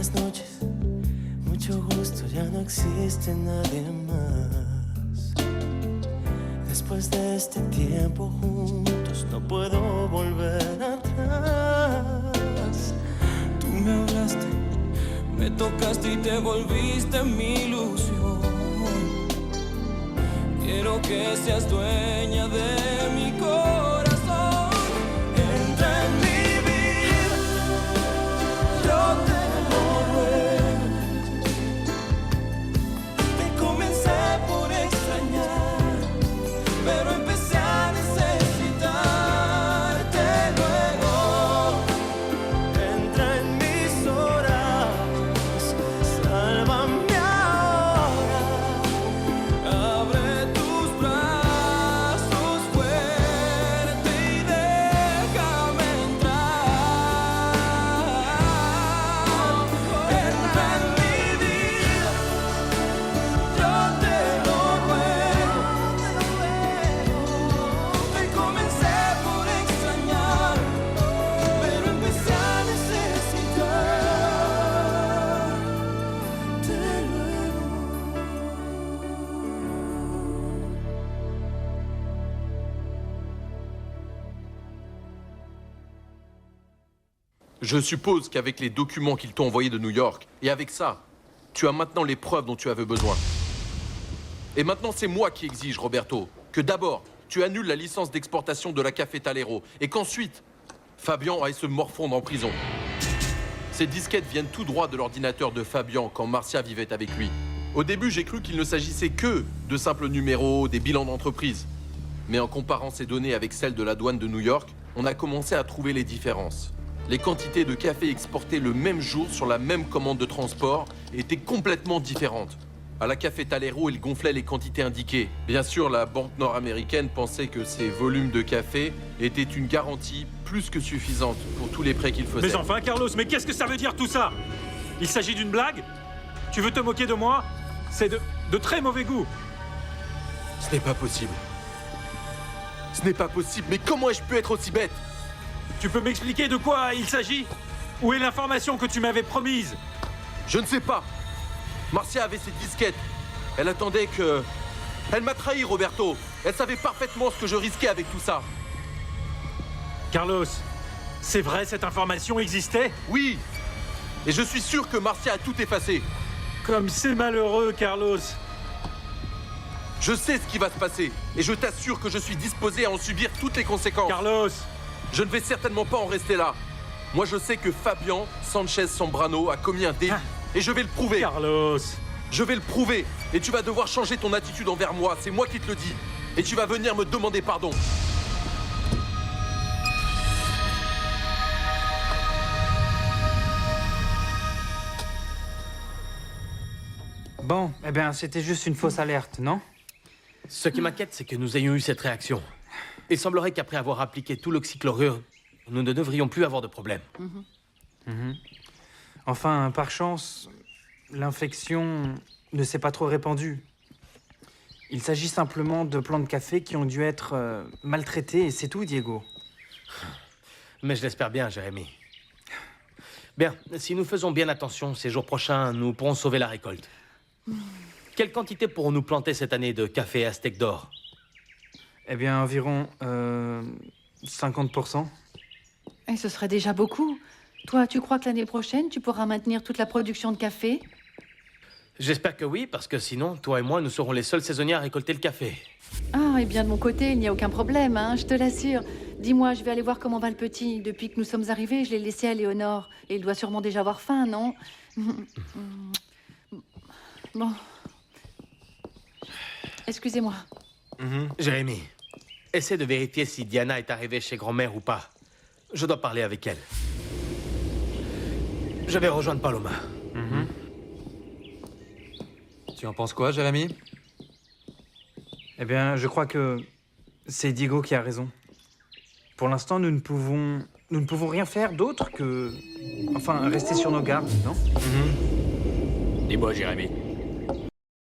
Buenas noches, mucho gusto, ya no existe nadie más. Después de este tiempo juntos no puedo volver atrás. Tú me hablaste, me tocaste y te volviste mi ilusión. Quiero que seas dueña de mi corazón. Entra en mi vida, yo te lo ruego. Te comencé por extrañar, pero empecé a necesitarte luego. Entra en mis horas, sálvame ahora. Abre tus brazos fuerte y déjame entrar. Entra en mi vida, yo te lo ruego. Te comencé por extrañar, pero empecé a necesitarte luego. Je suppose qu'avec les documents qu'ils t'ont envoyés de New York, et avec ça, tu as maintenant les preuves dont tu avais besoin. Et maintenant, c'est moi qui exige, Roberto, que d'abord, tu annules la licence d'exportation de la Cafetalero, et qu'ensuite, Fabian aille se morfondre en prison. Ces disquettes viennent tout droit de l'ordinateur de Fabian quand Marcia vivait avec lui. Au début, j'ai cru qu'il ne s'agissait que de simples numéros, des bilans d'entreprise. Mais en comparant ces données avec celles de la douane de New York, on a commencé à trouver les différences. Les quantités de café exportées le même jour sur la même commande de transport étaient complètement différentes. À la Cafetalero, il gonflait les quantités indiquées. Bien sûr, la banque nord-américaine pensait que ces volumes de café étaient une garantie plus que suffisante pour tous les prêts qu'il faisait. Mais enfin, Carlos, mais qu'est-ce que ça veut dire tout ça? Il s'agit d'une blague? Tu veux te moquer de moi? C'est de très mauvais goût. Ce n'est pas possible. Ce n'est pas possible, mais comment ai-je pu être aussi bête? Tu peux m'expliquer de quoi il s'agit? Où est l'information que tu m'avais promise? Je ne sais pas. Marcia avait ses disquettes. Elle attendait que... Elle m'a trahi, Roberto. Elle savait parfaitement ce que je risquais avec tout ça. Carlos, c'est vrai, cette information existait? Oui. Et je suis sûr que Marcia a tout effacé. Comme c'est malheureux, Carlos. Je sais ce qui va se passer. Et je t'assure que je suis disposé à en subir toutes les conséquences. Carlos! Je ne vais certainement pas en rester là. Moi, je sais que Fabian Sanchez Sombrano a commis un délit. Et je vais le prouver. Carlos! Je vais le prouver. Et tu vas devoir changer ton attitude envers moi. C'est moi qui te le dis. Et tu vas venir me demander pardon. Bon, eh bien, c'était juste une fausse alerte, non? Ce qui m'inquiète, c'est que nous ayons eu cette réaction. Il semblerait qu'après avoir appliqué tout l'oxychlorure, nous ne devrions plus avoir de problème. Enfin, par chance, l'infection ne s'est pas trop répandue. Il s'agit simplement de plants de café qui ont dû être maltraités, et c'est tout, Diego. Mais je l'espère bien, Jérémy. Bien, si nous faisons bien attention, ces jours prochains, nous pourrons sauver la récolte. Quelle quantité pourrons-nous planter cette année de café Aztec d'or? Eh bien, environ 50%. Et ce serait déjà beaucoup. Toi, tu crois que l'année prochaine, tu pourras maintenir toute la production de café? J'espère que oui, parce que sinon, toi et moi, nous serons les seuls saisonniers à récolter le café. Ah, et bien de mon côté, il n'y a aucun problème, hein, je te l'assure. Dis-moi, je vais aller voir comment va le petit. Depuis que nous sommes arrivés, je l'ai laissé à Léonore. Et il doit sûrement déjà avoir faim, non? Bon. Excusez-moi. Jérémy, essaie de vérifier si Diana est arrivée chez grand-mère ou pas. Je dois parler avec elle. Je vais rejoindre Paloma. Tu en penses quoi, Jérémy? Eh bien, je crois que c'est Diego qui a raison. Pour l'instant, nous ne pouvons rien faire d'autre que... Enfin, rester sur nos gardes, non? Dis-moi, Jérémy,